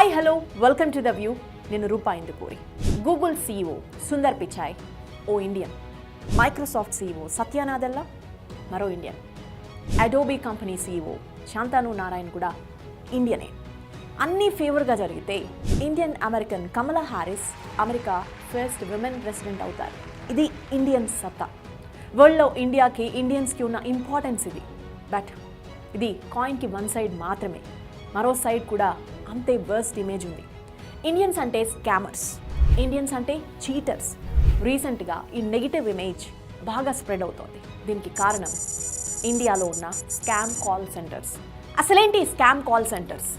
Hi hello welcome to the view. నేను Rupa Indukuri. Google CEO Sundar Pichai ఓ Indian. Microsoft CEO Satya Nadella మరో Indian. Adobe company CEO Shantanu Narayen కూడా ఇండియనే. అన్నీ ఫేవర్గా జరిగితే Indian American Kamala Harris America first women president అవుతారు. ఇది ఇండియన్ సత్తా. వరల్డ్లో ఇండియాకి ఇండియన్స్కి ఉన్న ఇంపార్టెన్స్ ఇది. బట్ ఇది కాయిన్కి వన్ సైడ్ మాత్రమే. మరో సైడ్ కూడా అంతే వర్స్ట్ ఇమేజ్ ఉంది. ఇండియన్స్ అంటే స్కామర్స్, ఇండియన్స్ అంటే చీటర్స్. రీసెంట్గా ఈ నెగిటివ్ ఇమేజ్ బాగా స్ప్రెడ్ అవుతోంది. దీనికి కారణం ఇండియాలో ఉన్న స్కామ్ కాల్ సెంటర్స్. అసలేంటి స్కామ్ కాల్ సెంటర్స్?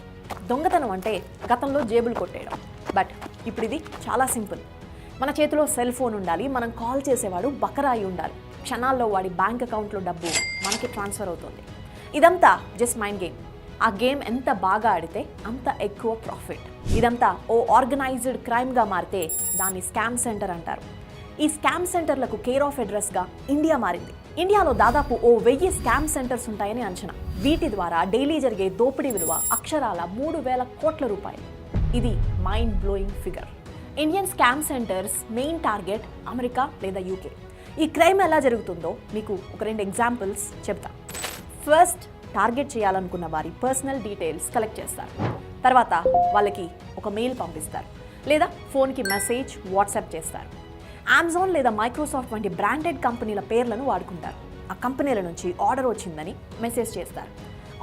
దొంగతనం అంటే గతంలో జేబులు కొట్టేయడం. బట్ ఇప్పుడు ఇది చాలా సింపుల్. మన చేతిలో సెల్ ఫోన్ ఉండాలి, మనం కాల్ చేసేవాడు బకరాయి ఉండాలి. క్షణాల్లో వాడి బ్యాంక్ అకౌంట్లో డబ్బు మనకి ట్రాన్స్ఫర్ అవుతుంది. ఇదంతా జస్ట్ మైండ్ గేమ్. ఆ గేమ్ ఎంత బాగా ఆడితే అంత ఎక్కువ ప్రాఫిట్. ఇదంతా ఓ ఆర్గనైజ్డ్ క్రైమ్గా మారితే దాన్ని స్కామ్ సెంటర్ అంటారు. ఈ స్కామ్ సెంటర్లకు కేర్ ఆఫ్ అడ్రస్గా ఇండియా మారింది. ఇండియాలో దాదాపు 1000 స్కామ్ సెంటర్స్ ఉంటాయని అంచనా. వీటి ద్వారా డైలీ జరిగే దోపిడీ విలువ అక్షరాల 3000 కోట్ల రూపాయలు. ఇది mind blowing figure. Indian scam centres main target America లేదా UK. ఈ క్రైమ్ ఎలా జరుగుతుందో మీకు ఒక 2 ఎగ్జాంపుల్స్ చెప్తా. ఫస్ట్, టార్గెట్ చేయాలనుకున్న వారి పర్సనల్ డీటెయిల్స్ కలెక్ట్ చేస్తారు. తర్వాత వాళ్ళకి ఒక మెయిల్ పంపిస్తారు లేదా ఫోన్కి మెసేజ్ వాట్సాప్ చేస్తారు. అమెజాన్ లేదా మైక్రోసాఫ్ట్ వంటి బ్రాండెడ్ కంపెనీల పేర్లను వాడుకుంటారు. ఆ కంపెనీల నుంచి ఆర్డర్ వచ్చిందని మెసేజ్ చేస్తారు.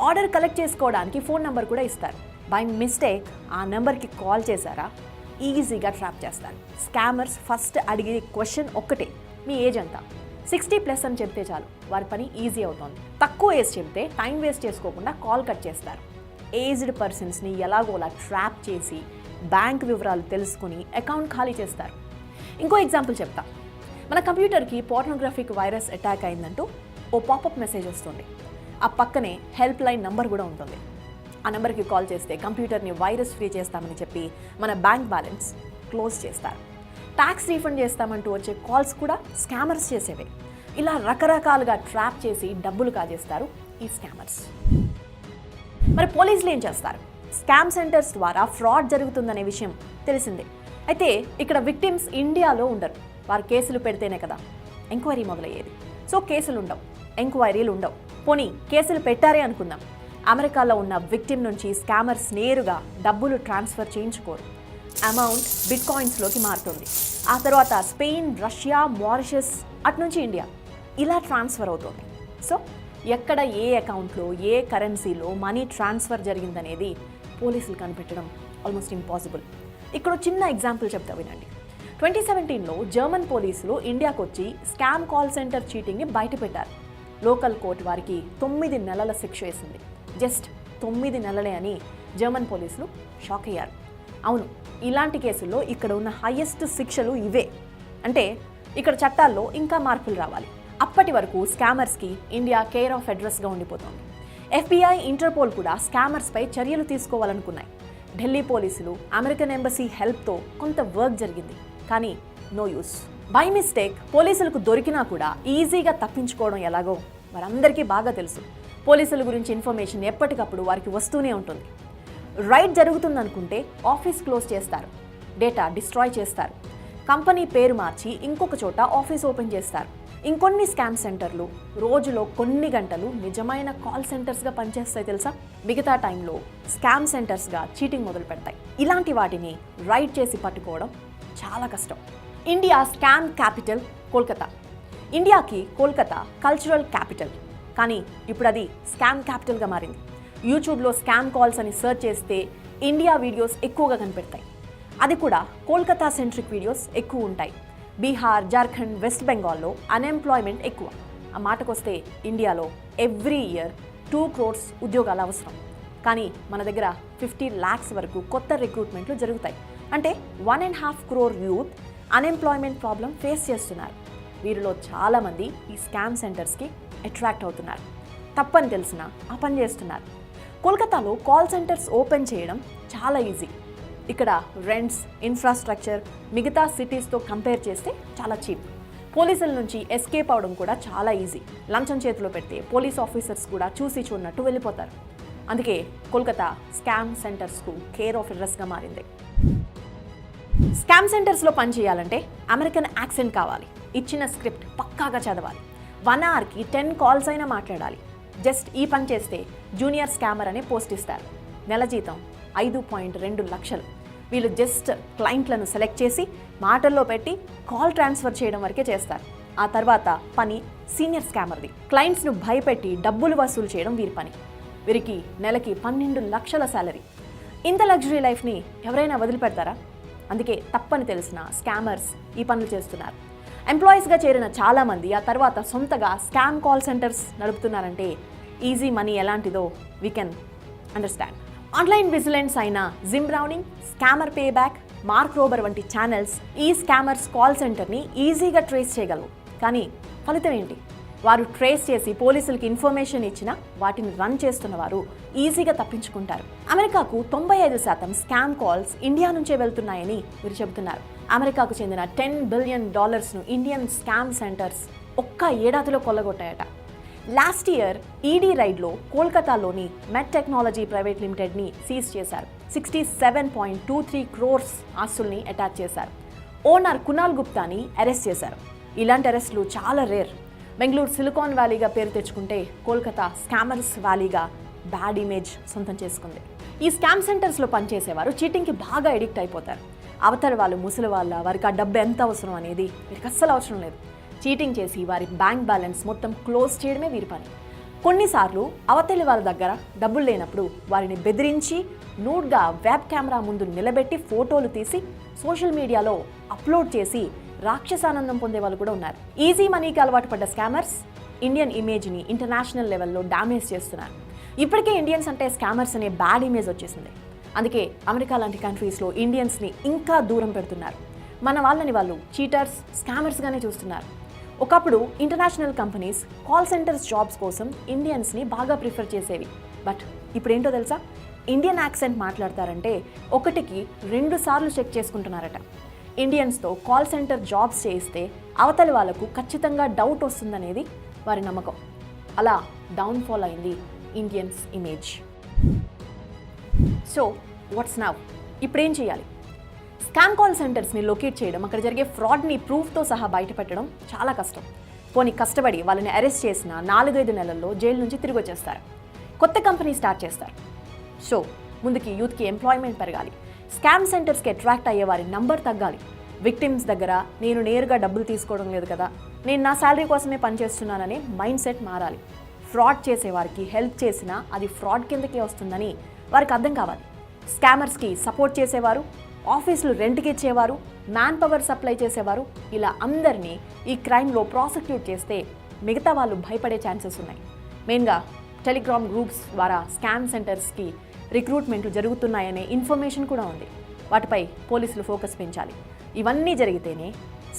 ఆర్డర్ కలెక్ట్ చేసుకోవడానికి ఫోన్ నెంబర్ కూడా ఇస్తారు. బై మిస్టేక్ ఆ నెంబర్కి కాల్ చేశారా, ఈజీగా ట్రాప్ చేస్తారు. స్కామర్స్ ఫస్ట్ అడిగే క్వశ్చన్ ఒక్కటే, మీ ఏజ్ ఎంత? 60+ అని చెప్తే చాలు, వారి పని ఈజీ అవుతుంది. తక్కువ ఏజ్ చెప్తే టైం వేస్ట్ చేసుకోకుండా కాల్ కట్ చేస్తారు. ఏజ్డ్ పర్సన్స్ని ఎలాగోలా ట్రాప్ చేసి బ్యాంక్ వివరాలు తెలుసుకుని అకౌంట్ ఖాళీ చేస్తారు. ఇంకో ఎగ్జాంపుల్ చెప్తా. మన కంప్యూటర్కి పోర్నోగ్రఫిక్ వైరస్ అటాక్ అయిందంటూ ఓ పాపప్ మెసేజ్ వస్తుంది. ఆ పక్కనే హెల్ప్ లైన్ నంబర్ కూడా ఉంటుంది. ఆ నెంబర్కి కాల్ చేస్తే కంప్యూటర్ని వైరస్ ఫ్రీ చేస్తామని చెప్పి మన బ్యాంక్ బ్యాలెన్స్ క్లోజ్ చేస్తారు. ట్యాక్స్ రీఫండ్ చేస్తామంటూ వచ్చే కాల్స్ కూడా స్కామర్స్ చేసేవే. ఇలా రకరకాలుగా ట్రాప్ చేసి డబ్బులు కాజేస్తారు ఈ స్కామర్స్. మరి పోలీసులు ఏం చేస్తారు? స్కామ్ సెంటర్స్ ద్వారా ఫ్రాడ్ జరుగుతుందనే విషయం తెలిసిందే. అయితే ఇక్కడ విక్టిమ్స్ ఇండియాలో ఉండరు. వారు కేసులు పెడితేనే కదా ఎంక్వైరీ మొదలయ్యేది. సో కేసులు ఉండవు, ఎంక్వైరీలు ఉండవు. పోనీ కేసులు పెట్టారే అనుకుందాం. అమెరికాలో ఉన్న విక్టిమ్ నుంచి స్కామర్స్ నేరుగా డబ్బులు ట్రాన్స్ఫర్ చేయించుకోరు. అమౌంట్ బిట్కాయిన్స్లోకి మారుతుంది. ఆ తర్వాత స్పెయిన్, రష్యా, మారిషస్, అటునుంచి ఇండియా ఇలా ట్రాన్స్ఫర్ అవుతుంది. సో ఎక్కడ ఏ అకౌంట్లో ఏ కరెన్సీలో మనీ ట్రాన్స్ఫర్ జరిగిందనేది పోలీసులు కనిపెట్టడం ఆల్మోస్ట్ ఇంపాసిబుల్. ఇక్కడ చిన్న ఎగ్జాంపుల్ చెప్తా వినండి. 2017లో జర్మన్ పోలీసులు ఇండియాకు వచ్చి స్కామ్ కాల్ సెంటర్ చీటింగ్ని బయటపెట్టారు. లోకల్ కోర్టు వారికి 9 నెలల శిక్ష వేసింది. జస్ట్ 9 నెలలే అని జర్మన్ పోలీసులు షాక్ అయ్యారు. అవును, ఇలాంటి కేసుల్లో ఇక్కడ ఉన్న హైయెస్ట్ శిక్షలు ఇవే. అంటే ఇక్కడ చట్టాల్లో ఇంకా మార్పులు రావాలి. అప్పటి వరకు స్కామర్స్కి ఇండియా కేర్ ఆఫ్ అడ్రస్గా ఉండిపోతుంది. FBI, ఇంటర్పోల్ కూడా స్కామర్స్పై చర్యలు తీసుకోవాలనుకున్నాయి. ఢిల్లీ పోలీసులు, అమెరికన్ ఎంబసీ హెల్ప్తో కొంత వర్క్ జరిగింది. కానీ నో యూస్. బై మిస్టేక్ పోలీసులకు దొరికినా కూడా ఈజీగా తప్పించుకోవడం ఎలాగో వారందరికీ బాగా తెలుసు. పోలీసుల గురించి ఇన్ఫర్మేషన్ ఎప్పటికప్పుడు వారికి వస్తూనే ఉంటుంది. రైడ్ జరుగుతుందనుకుంటే ఆఫీస్ క్లోజ్ చేస్తారు, డేటా డిస్ట్రాయ్ చేస్తారు, కంపెనీ పేరు మార్చి ఇంకొక చోట ఆఫీస్ ఓపెన్ చేస్తారు. ఇంకొన్ని స్కామ్ సెంటర్లు రోజులో కొన్ని గంటలు నిజమైన కాల్ సెంటర్స్గా పనిచేస్తాయి తెలుసా. మిగతా టైంలో స్కామ్ సెంటర్స్గా చీటింగ్ మొదలు పెడతాయి. ఇలాంటి వాటిని రైడ్ చేసి పట్టుకోవడం చాలా కష్టం. India scam capital Kolkata. ఇండియాకి కోల్కతా కల్చరల్ క్యాపిటల్. కానీ ఇప్పుడు అది స్కామ్ క్యాపిటల్గా మారింది. యూట్యూబ్లో స్కామ్ కాల్స్ అని సెర్చ్ చేస్తే ఇండియా వీడియోస్ ఎక్కువగా కనిపెడతాయి. అది కూడా కోల్కతా సెంట్రిక్ వీడియోస్ ఎక్కువ ఉంటాయి. బీహార్, జార్ఖండ్, వెస్ట్ బెంగాల్లో అన్ఎంప్లాయ్మెంట్ ఎక్కువ. ఆ మాటకొస్తే ఇండియాలో ఎవ్రీ ఇయర్ 2 crores ఉద్యోగాలు అవసరం. కానీ మన దగ్గర 50 lakhs వరకు కొత్త రిక్రూట్మెంట్లు జరుగుతాయి. అంటే 1.5 crore youth unemployment problem face చేస్తున్నారు. వీరిలో చాలామంది ఈ స్కామ్ సెంటర్స్కి అట్రాక్ట్ అవుతున్నారు. తప్పని తెలిసినా ఆ పని చేస్తున్నారు. కోల్కతాలో కాల్ సెంటర్స్ ఓపెన్ చేయడం చాలా ఈజీ. ఇక్కడ రెంట్స్, ఇన్ఫ్రాస్ట్రక్చర్ మిగతా సిటీస్తో కంపేర్ చేస్తే చాలా చీప్. పోలీసుల నుంచి ఎస్కేప్ అవడం కూడా చాలా ఈజీ. లంచం చేతిలో పెడితే పోలీస్ ఆఫీసర్స్ కూడా చూసి చూడనట్టు వెళ్ళిపోతారు. అందుకే కోల్కతా స్కామ్ సెంటర్స్కు కేర్ ఆఫ్ అడ్రస్గా మారింది. స్కామ్ సెంటర్స్లో పనిచేయాలంటే అమెరికన్ యాక్సెంట్ కావాలి, ఇచ్చిన స్క్రిప్ట్ పక్కాగా చదవాలి, 1 అవర్కి 10 కాల్స్ అయినా మాట్లాడాలి. జస్ట్ ఈ పని చేస్తే జూనియర్ స్కామర్ అనే పోస్ట్ ఇస్తారు. నెల జీతం 5.2 లక్షలు. వీళ్ళు జస్ట్ క్లయింట్లను సెలెక్ట్ చేసి మాటల్లో పెట్టి కాల్ ట్రాన్స్ఫర్ చేయడం వరకే చేస్తారు. ఆ తర్వాత పని సీనియర్ స్కామర్ది. క్లయింట్స్ను భయపెట్టి డబ్బులు వసూలు చేయడం వీరి పని. వీరికి నెలకి 12 లక్షల శాలరీ. ఇంత లగ్జరీ లైఫ్ని ఎవరైనా వదిలిపెడతారా? అందుకే తప్పని తెలిసిన స్కామర్స్ ఈ పనులు చేస్తున్నారు. ఎంప్లాయీస్గా చేరిన చాలామంది ఆ తర్వాత సొంతగా స్కామ్ కాల్ సెంటర్స్ నడుపుతున్నారంటే ఈజీ మనీ ఎలాంటిదో we can understand. Online vigilance అయిన Jim Browning, scammer payback, Mark Rober వంటి ఛానల్స్ ఈ స్కామర్స్ కాల్ సెంటర్ని ఈజీగా ట్రేస్ చేయగలవు. కానీ ఫలితం ఏంటి? వారు ట్రేస్ చేసి పోలీసులకి ఇన్ఫర్మేషన్ ఇచ్చినా వాటిని రన్ చేస్తున్న వారు ఈజీగా తప్పించుకుంటారు. అమెరికాకు 95% స్కామ్ కాల్స్ ఇండియా నుంచే వెళ్తున్నాయని వీరు చెబుతున్నారు. అమెరికాకు చెందిన $10 బిలియన్ ఇండియన్ స్కామ్ సెంటర్స్ ఒక్క ఏడాదిలో కొల్లగొట్టాయట. లాస్ట్ ఇయర్ ఈడీ రైడ్లో కోల్కతాలోని మెట్ టెక్నాలజీ ప్రైవేట్ లిమిటెడ్ని సీజ్ చేశారు. 67.23 crores ఆస్తుల్ని అటాచ్ చేశారు. ఓనర్ కునాల్ గుప్తాని అరెస్ట్ చేశారు. ఇలాంటి అరెస్టులు చాలా రేర్. బెంగళూరు సిలికాన్ వ్యాలీగా పేరు తెచ్చుకుంటే కోల్కతా స్కామర్స్ వ్యాలీగా బ్యాడ్ ఇమేజ్ సొంతం చేసుకుంది. ఈ స్కామ్ సెంటర్స్లో పనిచేసేవారు చీటింగ్కి బాగా ఎడిక్ట్ అయిపోతారు. అవతల వాళ్ళు ముసలి వాళ్ళ, వారికి ఆ డబ్బు ఎంత అవసరం అనేది వీరికి అస్సలు అవసరం లేదు. చీటింగ్ చేసి వారి బ్యాంక్ బ్యాలెన్స్ మొత్తం క్లోజ్ చేయడమే వీరి పని. కొన్నిసార్లు అవతలి వాళ్ళ దగ్గర డబ్బులు లేనప్పుడు వారిని బెదిరించి నూడ్గా వెబ్ కెమెరా ముందు నిలబెట్టి ఫోటోలు తీసి సోషల్ మీడియాలో అప్లోడ్ చేసి రాక్షసానందం పొందే వాళ్ళు కూడా ఉన్నారు. ఈజీ మనీకి అలవాటు పడ్డ స్కామర్స్ ఇండియన్ ఇమేజ్ని ఇంటర్నేషనల్ లెవెల్లో డ్యామేజ్ చేస్తున్నారు. ఇప్పటికే ఇండియన్స్ అంటే స్కామర్స్ అనే బ్యాడ్ ఇమేజ్ వచ్చేసింది. అందుకే అమెరికా లాంటి కంట్రీస్లో ఇండియన్స్ని ఇంకా దూరం పెడుతున్నారు. మన వాళ్ళని వాళ్ళు చీటర్స్, స్కామర్స్గానే చూస్తున్నారు. ఒకప్పుడు international companies call centres jobs కోసం ఇండియన్స్ని బాగా ప్రిఫర్ చేసేవి. బట్ ఇప్పుడు ఏంటో తెలుసా? ఇండియన్ యాక్సెంట్ మాట్లాడతారంటే 1కి 2 సార్లు చెక్ చేసుకుంటున్నారట. ఇండియన్స్తో కాల్ సెంటర్ జాబ్స్ చేయిస్తే అవతలి వాళ్ళకు ఖచ్చితంగా డౌట్ వస్తుందనేది వారి నమ్మకం. అలా డౌన్ఫాల్ అయింది Indians image. So what's now? ఇప్పుడేం చేయాలి? స్కామ్ కాల్ సెంటర్స్ని లొకేట్ చేయడం, అక్కడ జరిగే ఫ్రాడ్ని ప్రూఫ్తో సహా బయటపెట్టడం చాలా కష్టం. పోనీ కష్టపడి వాళ్ళని అరెస్ట్ చేసిన 4-5 నెలల్లో జైలు నుంచి తిరిగి వచ్చేస్తారు. కొత్త కంపెనీ స్టార్ట్ చేస్తారు. సో ముందుకి యూత్కి ఎంప్లాయ్మెంట్ పెరగాలి. స్కామ్ సెంటర్స్కి అట్రాక్ట్ అయ్యే వారి నంబర్ తగ్గాలి. విక్టిమ్స్ దగ్గర నేను నేరుగా డబ్బులు తీసుకోవడం లేదు కదా, నేను నా శాలరీ కోసమే పనిచేస్తున్నాననే మైండ్ సెట్ మారాలి. ఫ్రాడ్ చేసేవారికి హెల్ప్ చేసినా అది ఫ్రాడ్ కిందకే వస్తుందని వారికి అర్థం కావాలి. స్కామర్స్కి సపోర్ట్ చేసేవారు, ఆఫీసులు రెంట్కి ఇచ్చేవారు, మ్యాన్ పవర్ సప్లై చేసేవారు, ఇలా అందరినీ ఈ క్రైమ్లో ప్రాసిక్యూట్ చేస్తే మిగతా వాళ్ళు భయపడే ఛాన్సెస్ ఉన్నాయి. మెయిన్గా టెలిగ్రామ్ గ్రూప్స్ ద్వారా స్కామ్ సెంటర్స్కి రిక్రూట్మెంట్లు జరుగుతున్నాయనే ఇన్ఫర్మేషన్ కూడా ఉంది. వాటిపై పోలీసులు ఫోకస్ పెంచాలి. ఇవన్నీ జరిగితేనే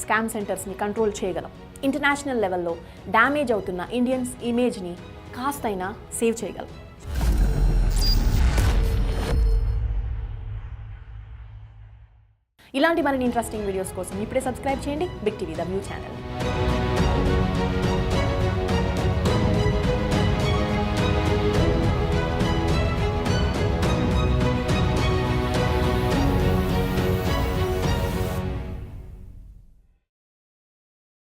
స్కామ్ సెంటర్స్ని కంట్రోల్ చేయగలం. ఇంటర్నేషనల్ లెవెల్లో డ్యామేజ్ అవుతున్న ఇండియన్స్ ఇమేజ్ని కాస్తైనా సేవ్ చేయగలం. ఇలాంటి మరిన్ని ఇంట్రెస్టింగ్ వీడియోస్ కోసం ఇప్పుడే సబ్స్క్రైబ్ చేయండి Big TV the view channel.